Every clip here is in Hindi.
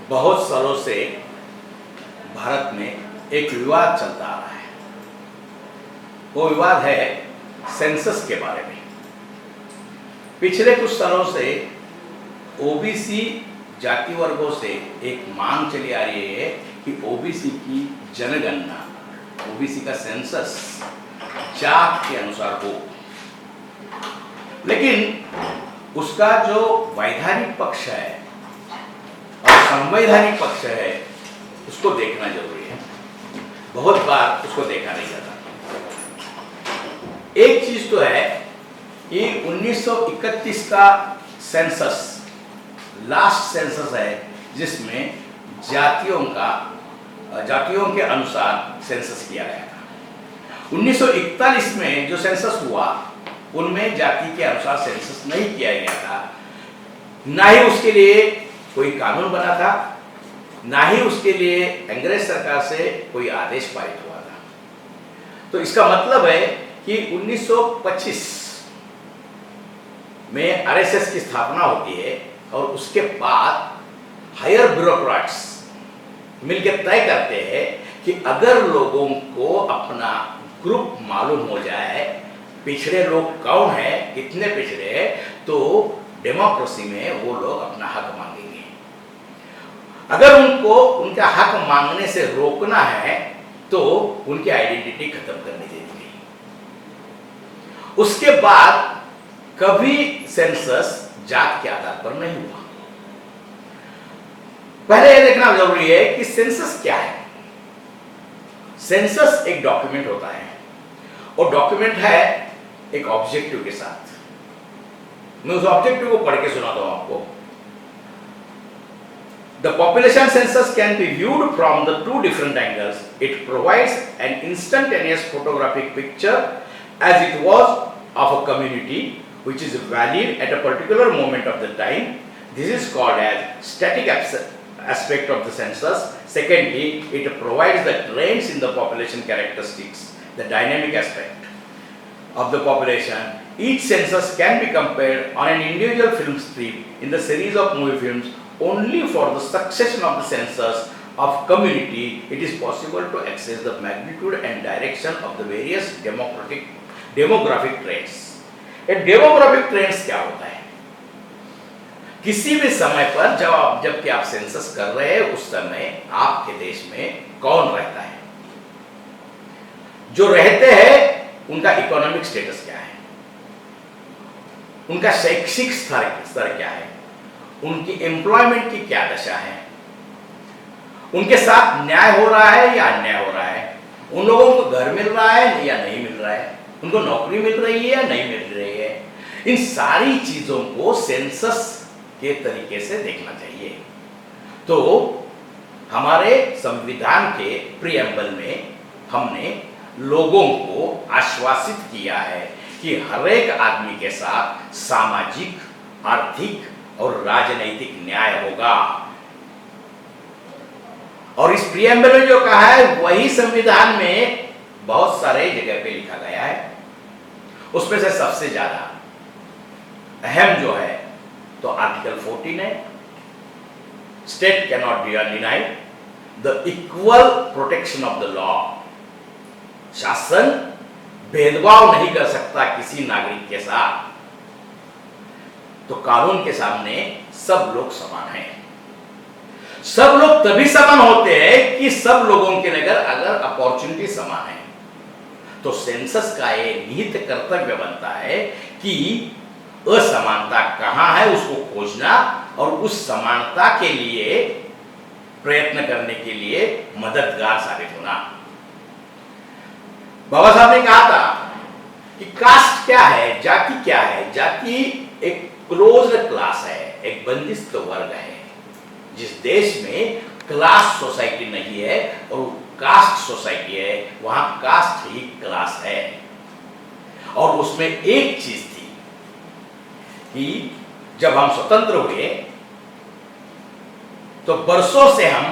बहुत सालों से भारत में एक विवाद चलता आ रहा है। वो विवाद है सेंसस के बारे में। पिछले कुछ सालों से ओबीसी जाति वर्गों से एक मांग चली आ रही है कि ओबीसी की जनगणना, ओबीसी का सेंसस जात के अनुसार हो, लेकिन उसका जो वैधानिक पक्ष है और संवैधानिक पक्ष है उसको देखना जरूरी है। बहुत बार उसको देखा नहीं जाता। एक चीज तो है कि 1931 का सेंसस लास्ट सेंसस है जिसमें जातियों के अनुसार सेंसस किया गया था। 1941 में जो सेंसस हुआ उनमें जाति के अनुसार सेंसस नहीं किया गया था। ना ही उसके लिए कोई कानून बना था, ना ही उसके लिए अंग्रेज सरकार से कोई आदेश पारित हुआ था। तो इसका मतलब है कि 1925 में आरएसएस की स्थापना होती है और उसके बाद हायर ब्यूरोक्रेट्स मिलकर तय करते हैं कि अगर लोगों को अपना ग्रुप मालूम हो जाए, पिछड़े लोग कौन है, कितने पिछड़े हैं, तो डेमोक्रेसी में वो लोग अपना हक मांगेंगे। अगर उनको उनका हक मांगने से रोकना है तो उनकी आइडेंटिटी खत्म करनी चाहिए। उसके बाद कभी सेंसस जात के आधार पर नहीं हुआ। पहले यह देखना जरूरी है कि सेंसस क्या है। सेंसस एक डॉक्यूमेंट होता है और डॉक्यूमेंट है एक ऑब्जेक्टिव के साथ। मैं उस ऑब्जेक्टिव को पढ़ के सुनाता हूं आपको। The population census can be viewed from the two different angles. It provides an instantaneous photographic picture as it was of a community which is valid at a particular moment of the time. This is called as static aspect of the census. Secondly, it provides the trends in the population characteristics, the dynamic aspect of the population. Each census can be compared on an individual film strip in the series of movie films. Only for the succession of the census of community it is possible to access the magnitude and direction of the various demographic trends. ये demographic trends क्या होता है? किसी भी समय पर जबकि आप सेंसस कर रहे हैं उस समय आपके देश में कौन रहता है, जो रहते हैं उनका इकोनॉमिक स्टेटस क्या है, उनका शैक्षिक स्तर क्या है, उनकी एम्प्लॉयमेंट की क्या दशा है, उनके साथ न्याय हो रहा है या अन्याय हो रहा है, उन लोगों को घर मिल रहा है या नहीं मिल रहा है, उनको नौकरी मिल रही है या नहीं मिल रही है। इन सारी चीजों को सेंसस के तरीके से देखना चाहिए। तो हमारे संविधान के प्रीएम्बल में हमने लोगों को आश्वासित किया है कि हर एक आदमी के साथ सामाजिक, आर्थिक और राजनैतिक न्याय होगा। और इस प्रीएम्बल में जो कहा है वही संविधान में बहुत सारे जगह पे लिखा गया है। उसमें से सबसे ज्यादा अहम जो है तो आर्टिकल 14 है, state can not deny the equal protection of the law. शासन भेदभाव नहीं कर सकता किसी नागरिक के साथ। तो कानून के सामने सब लोग समान हैं। सब लोग तभी समान होते हैं कि सब लोगों के अगर अपॉर्चुनिटी समान है। तो सेंसस का ये निहित कर्तव्य बनता है कि असमानता कहां है उसको खोजना और उस समानता के लिए प्रयत्न करने के लिए मददगार साबित होना। बाबा साहब ने कहा था कि कास्ट क्या है, जाति क्या है। जाति एक क्लोज्ड क्लास है, एक बंदिस्त वर्ग है। जिस देश में क्लास सोसाइटी नहीं है और कास्ट सोसाइटी है, वहां कास्ट ही क्लास है। और उसमें एक चीज थी कि जब हम स्वतंत्र हुए तो बरसों से हम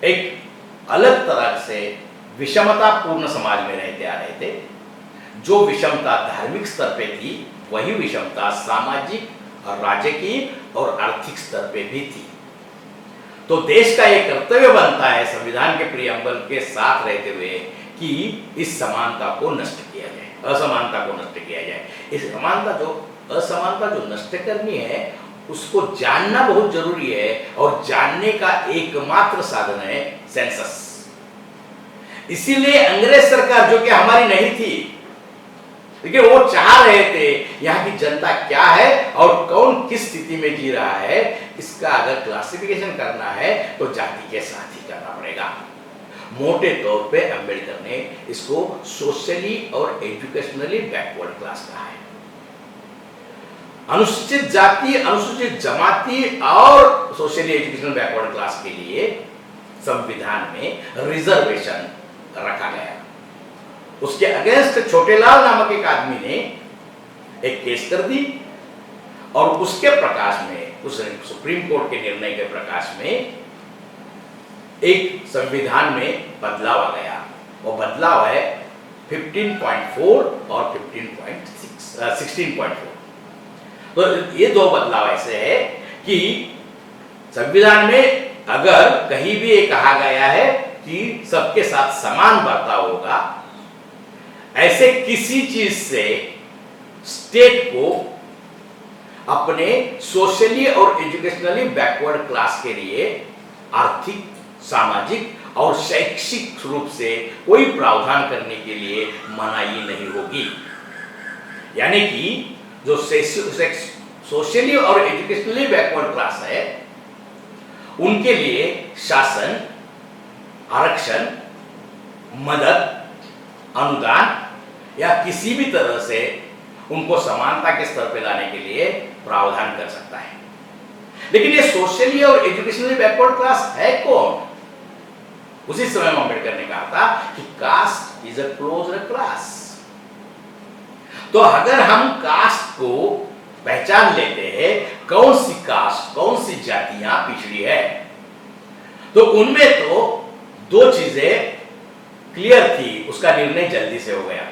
एक अलग तरह से विषमतापूर्ण समाज में रहते आ रहे थे। जो विषमता धार्मिक स्तर पे थी वही विषमता सामाजिक और राजकीय और आर्थिक स्तर पे भी थी। तो देश का यह कर्तव्य बनता है संविधान के प्रियम्बल के साथ रहते हुए कि इस समानता को नष्ट किया जाए, असमानता को नष्ट किया जाए। इस असमानता जो नष्ट करनी है उसको जानना बहुत जरूरी है, और जानने का एकमात्र साधन है सेंसस। इसीलिए अंग्रेज सरकार, जो कि हमारी नहीं थी, लेकिन वो चाह रहे थे यहाँ की जनता क्या है और कौन किस स्थिति में जी रहा है, इसका अगर क्लासिफिकेशन करना है तो जाति के साथ ही करना पड़ेगा। मोटे तौर पे अंबेडकर ने इसको सोशली और एजुकेशनली बैकवर्ड क्लास कहा है। अनुसूचित जाति, अनुसूचित जमाती और सोशली एजुकेशनल बैकवर्ड क्लास के लिए संविधान में रिजर्वेशन रखा गया। उसके अगेंस्ट छोटेलाल नामक एक आदमी ने एक केस कर दी, और उसके प्रकाश में, उस सुप्रीम कोर्ट के निर्णय के प्रकाश में एक संविधान में बदलाव आ गया। वो बदलाव है 15.4 और 16.4। तो ये दो बदलाव ऐसे है कि संविधान में अगर कहीं भी ये कहा गया है कि सबके साथ समान बर्ताव होगा, ऐसे किसी चीज से स्टेट को अपने सोशली और एजुकेशनली बैकवर्ड क्लास के लिए आर्थिक, सामाजिक और शैक्षिक रूप से कोई प्रावधान करने के लिए मनाही नहीं होगी। यानी कि जो सोशली और एजुकेशनली बैकवर्ड क्लास है, उनके लिए शासन, आरक्षण, मदद, अनुदान या किसी भी तरह से उनको समानता के स्तर पर लाने के लिए प्रावधान कर सकता है। लेकिन ये सोशली और एजुकेशनली बैकवर्ड क्लास है कौन? उसी समय अम्बेडकर ने कहा था कि caste is a closed class. तो अगर हम कास्ट को पहचान लेते हैं, कौन सी कास्ट, कौन सी जातियां पिछड़ी है, तो उनमें तो दो चीजें क्लियर थी, उसका निर्णय जल्दी से हो गया।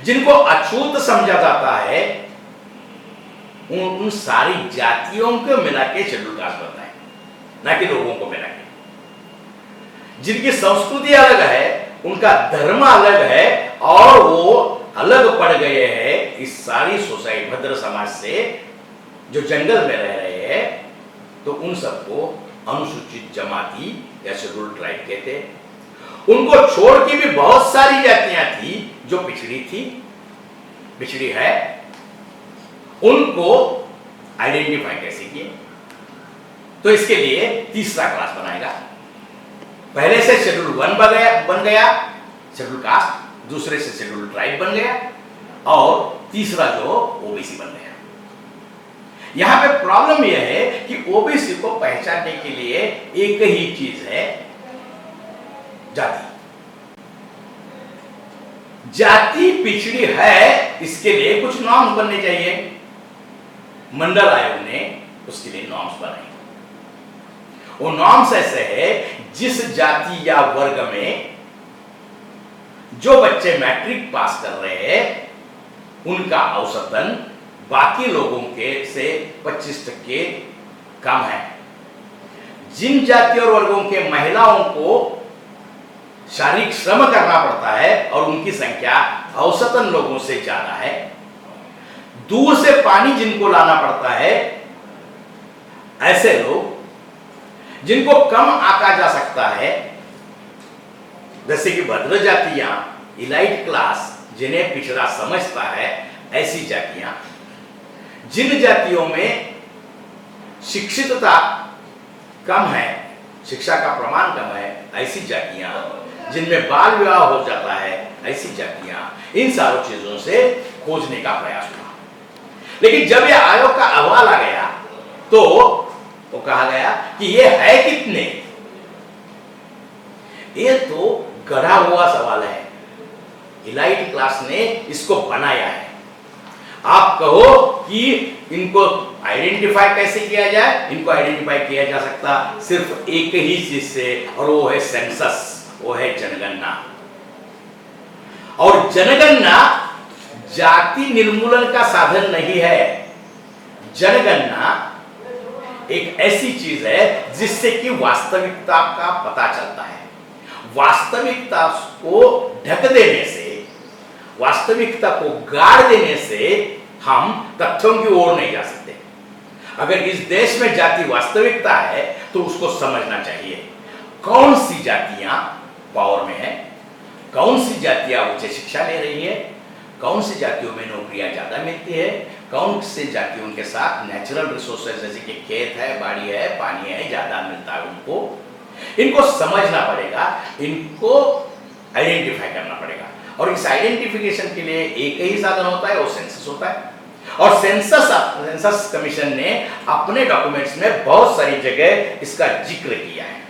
जिनको अछूत समझा जाता है उन सारी जातियों को मिला के शेड्यूल कास्ट बनता है, ना कि लोगों को मिला के। जिनकी संस्कृति अलग है, उनका धर्म अलग है, और वो अलग पड़ गए हैं इस सारी सोसाइटी, भद्र समाज से, जो जंगल में रह रहे हैं, तो उन सबको अनुसूचित जमाती या शेड्यूल ट्राइब कहते हैं। उनको छोड़ के भी बहुत सारी जातियां थी जो पिछड़ी थी, पिछड़ी है, उनको आइडेंटिफाई कैसे किए? तो इसके लिए तीसरा क्लास बनाएगा। पहले से शेड्यूल 1 बन गया शेड्यूल कास्ट, दूसरे से शेड्यूल ट्राइब बन गया, और तीसरा जो ओबीसी बन गया। यहां पे प्रॉब्लम यह है कि ओबीसी को पहचानने के लिए एक ही चीज है, जाति। जाति पिछड़ी है, इसके लिए कुछ नॉर्म्स बनने चाहिए। मंडल आयोग ने उसके लिए नॉर्म्स बनाए। वो नॉर्म्स ऐसे है, जिस जाति या वर्ग में जो बच्चे मैट्रिक पास कर रहे हैं, उनका औसतन बाकी लोगों के से 25% कम है। जिन जाति और वर्गों के महिलाओं को शारीरिक श्रम करना पड़ता है और उनकी संख्या औसतन लोगों से ज्यादा है, दूर से पानी जिनको लाना पड़ता है, ऐसे लोग जिनको कम आंका जा सकता है, जैसे कि भद्र जातियां, इलाइट क्लास, जिन्हें पिछड़ा समझता है, ऐसी जातियां, जिन जातियों में शिक्षितता कम है, शिक्षा का प्रमाण कम है, ऐसी जातियां, जिनमें बाल विवाह हो जाता है, ऐसी जातियां, इन सारों चीजों से खोजने का प्रयास हुआ। लेकिन जब यह आयोग का अहवाल आ गया तो वो कहा गया कि ये है कितने? ये तो गढ़ा हुआ सवाल है। इलाइट क्लास ने इसको बनाया है। आप कहो कि इनको आइडेंटिफाई कैसे किया जाए? इनको आइडेंटिफाई किया जा सकता सिर्फ एक ही चीज से, और वो है सेंसस, वो है जनगणना। और जनगणना जाति निर्मूलन का साधन नहीं है। जनगणना एक ऐसी चीज है जिससे कि वास्तविकता का पता चलता है। वास्तविकता को ढक देने से, वास्तविकता को गाड़ देने से हम तथ्यों की ओर नहीं जा सकते। अगर इस देश में जाति वास्तविकता है तो उसको समझना चाहिए कौन सी जातियां पावर में है, कौन सी जातियां उच्च शिक्षा ले रही है, कौन सी जातियों में नौकरियां ज्यादा मिलती है, कौन सी जातियों के साथ नेचुरल रिसोर्सेज जैसे कि खेत है, बाड़ी है, पानी है ज्यादा मिलता है उनको। इनको समझना पड़ेगा, इनको आइडेंटिफाई करना पड़ेगा। और इस आइडेंटिफिकेशन के लिए एक ही साधन होता है, वो सेंसस होता है। और सेंसस कमीशन ने अपने डॉक्यूमेंट्स में बहुत सारी जगह इसका जिक्र किया है।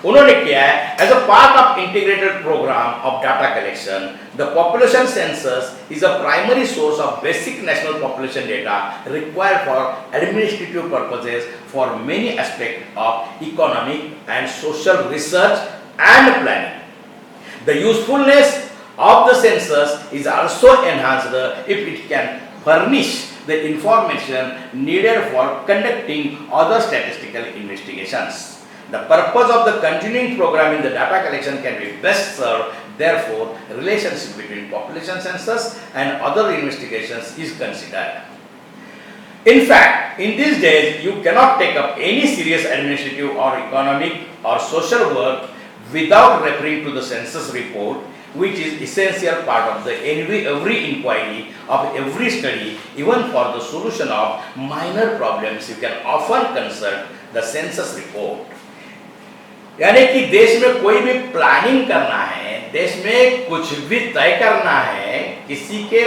उन्होंने किया है, as a part of integrated programme of data collection the population census is a primary source of basic national population data required for administrative purposes for many aspect of economic and social research and planning. The usefulness of the census is also enhanced if it can furnish the information needed for conducting other statistical investigations. The purpose of the continuing program in the data collection can be best served, therefore, relationship between population census and other investigations is considered. In fact, in these days, you cannot take up any serious administrative or economic or social work without referring to the census report, which is essential part of the every inquiry of every study. Even for the solution of minor problems, you can often consult the census report. यानी कि देश में कोई भी प्लानिंग करना है, देश में कुछ भी तय करना है, किसी के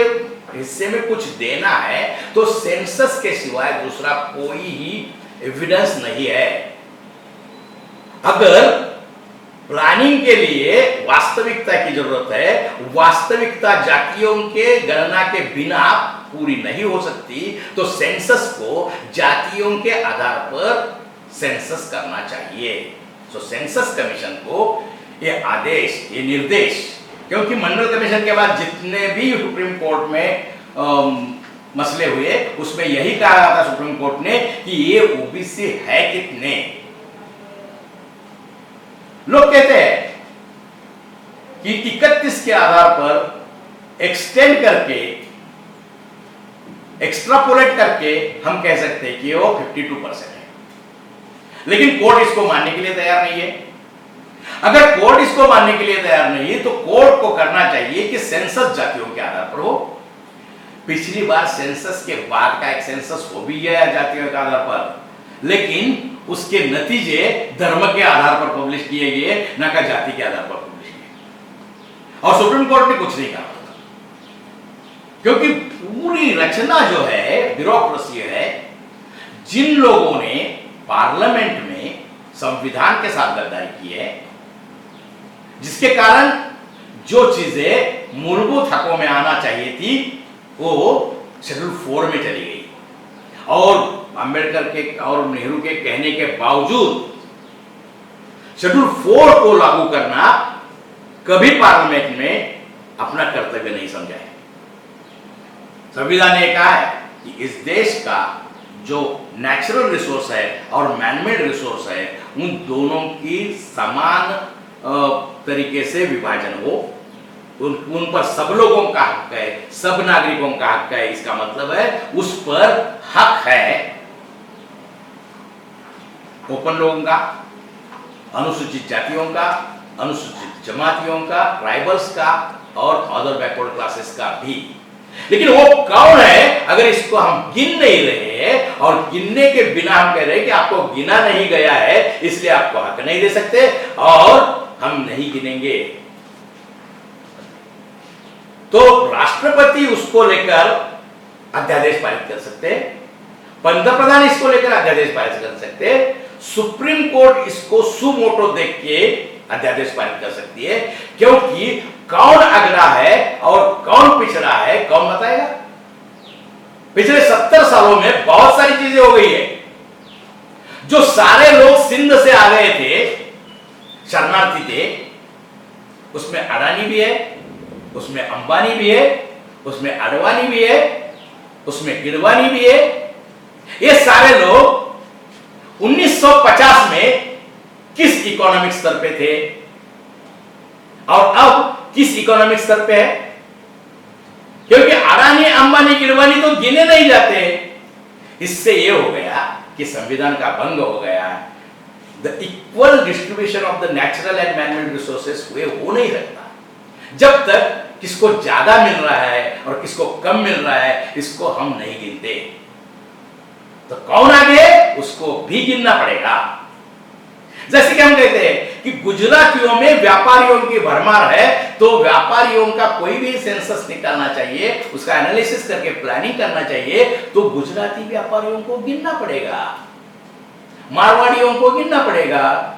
हिस्से में कुछ देना है, तो सेंसस के सिवाय दूसरा कोई ही एविडेंस नहीं है। अगर प्लानिंग के लिए वास्तविकता की जरूरत है, वास्तविकता जातियों के गणना के बिना पूरी नहीं हो सकती, तो सेंसस को जातियों के आधार पर सेंसस करना चाहिए। सो सेंसस कमीशन को ये आदेश, ये निर्देश, क्योंकि मंडल कमीशन के बाद जितने भी सुप्रीम कोर्ट में मसले हुए उसमें यही कहा था सुप्रीम कोर्ट ने कि ये ओबीसी है कितने। लोग कहते हैं कि 31 के आधार पर एक्सटेंड करके, एक्स्ट्रापोलेट करके हम कह सकते हैं कि वो 52% है, लेकिन कोर्ट इसको मानने के लिए तैयार नहीं है। अगर कोर्ट इसको मानने के लिए तैयार नहीं है तो कोर्ट को करना चाहिए कि सेंसस जातियों के आधार पर हो। पिछली बार सेंसस के बाद का एक सेंसस हो भी गया जातियों के आधार पर, लेकिन उसके नतीजे धर्म के आधार पर पब्लिश किए गए, न कि जाति के आधार पर पब्लिश किए। और सुप्रीम कोर्ट ने कुछ नहीं कहा, क्योंकि पूरी रचना जो है, ब्यूरोक्रेसी है, जिन लोगों ने पार्लियामेंट में संविधान के साथ गद्दारी की है, जिसके कारण जो चीजें मूलभूत हकों में आना चाहिए थी वो शेड्यूल 4 में चली गई। और अंबेडकर के और नेहरू के कहने के बावजूद शेड्यूल 4 को लागू करना कभी पार्लियामेंट में अपना कर्तव्य नहीं समझा है। संविधान ने कहा है कि इस देश का जो नेचुरल रिसोर्स है और मैनमेड रिसोर्स है, उन दोनों की समान तरीके से विभाजन हो, उन पर सब लोगों का हक है, सब नागरिकों का हक है। इसका मतलब है उस पर हक है ओपन लोगों का, अनुसूचित जातियों का, अनुसूचित जमातियों का, ट्राइबल्स का और अदर बैकवर्ड क्लासेस का भी। लेकिन वो कौन है, अगर इसको हम गिन नहीं रहे और गिनने के बिना हम कह रहे हैं कि आपको गिना नहीं गया है इसलिए आपको हक नहीं दे सकते और हम नहीं गिनेंगे, तो राष्ट्रपति उसको लेकर अध्यादेश पारित कर सकते हैं, पंतप्रधान इसको लेकर अध्यादेश पारित कर सकते हैं, सुप्रीम कोर्ट इसको सुमोटो देख के अध्यादेश पारित कर सकती है। क्योंकि कौन अगड़ा है और कौन पिछड़ा है कौन बताएगा। पिछले 70 सालों में बहुत सारी चीजें हो गई है। जो सारे लोग सिंध से आ गए थे, शरणार्थी थे, उसमें अडानी भी है, उसमें अंबानी भी है, उसमें अडवाणी भी है, उसमें गिडवाणी भी है। ये सारे लोग 50 में किस इकोनॉमिक स्तर पे थे और अब किस इकोनॉमिक स्तर पे है? क्योंकि अडानी, अंबानी, गिरवानी तो गिने नहीं जाते। इससे यह हो गया कि संविधान का भंग हो गया। The equal distribution of the natural and man-made resources हो नहीं सकता जब तक किसको ज्यादा मिल रहा है और किसको कम मिल रहा है इसको हम नहीं गिनते। तो कौन आगे उसको भी गिनना पड़ेगा। जैसे कि हम कहते हैं कि गुजरातियों में व्यापारियों की भरमार है, तो व्यापारियों का कोई भी सेंसस निकालना चाहिए, उसका एनालिसिस करके प्लानिंग करना चाहिए, तो गुजराती व्यापारियों को गिनना पड़ेगा, मारवाड़ियों को गिनना पड़ेगा,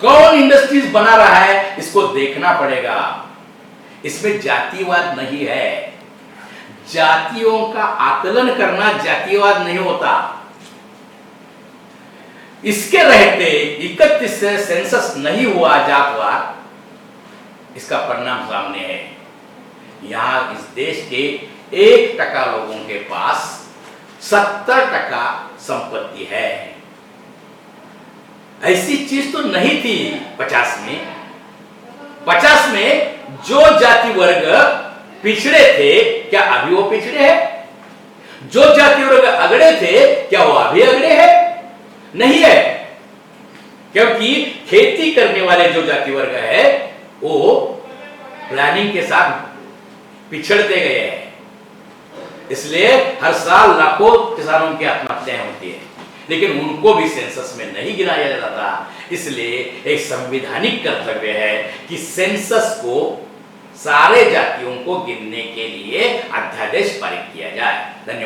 कौन इंडस्ट्रीज बना रहा है इसको देखना पड़ेगा। इसमें जातिवाद नहीं है। जातियों का आकलन करना जातिवाद नहीं होता। इसके रहते 31 से सेंसस नहीं हुआ जातवाद, इसका परिणाम सामने है। यहां इस देश के 1% लोगों के पास 70% संपत्ति है। ऐसी चीज तो नहीं थी 50 में। 50 में जो जाति वर्ग पिछड़े थे, क्या अभी वो पिछड़े हैं? जो जाति वर्ग अगड़े थे, क्या वो अभी अगड़े हैं? नहीं है, क्योंकि खेती करने वाले जो जाति वर्ग है वो प्लानिंग के साथ पिछड़ते गए हैं। इसलिए हर साल लाखों किसानों की आत्महत्याएं होती है, लेकिन उनको भी सेंसस में नहीं गिनाया जाता। इसलिए एक संवैधानिक कर्तव्य है कि सेंसस को सारे जातियों को गिनने के लिए अध्यादेश पारित किया जाए। धन्यवाद।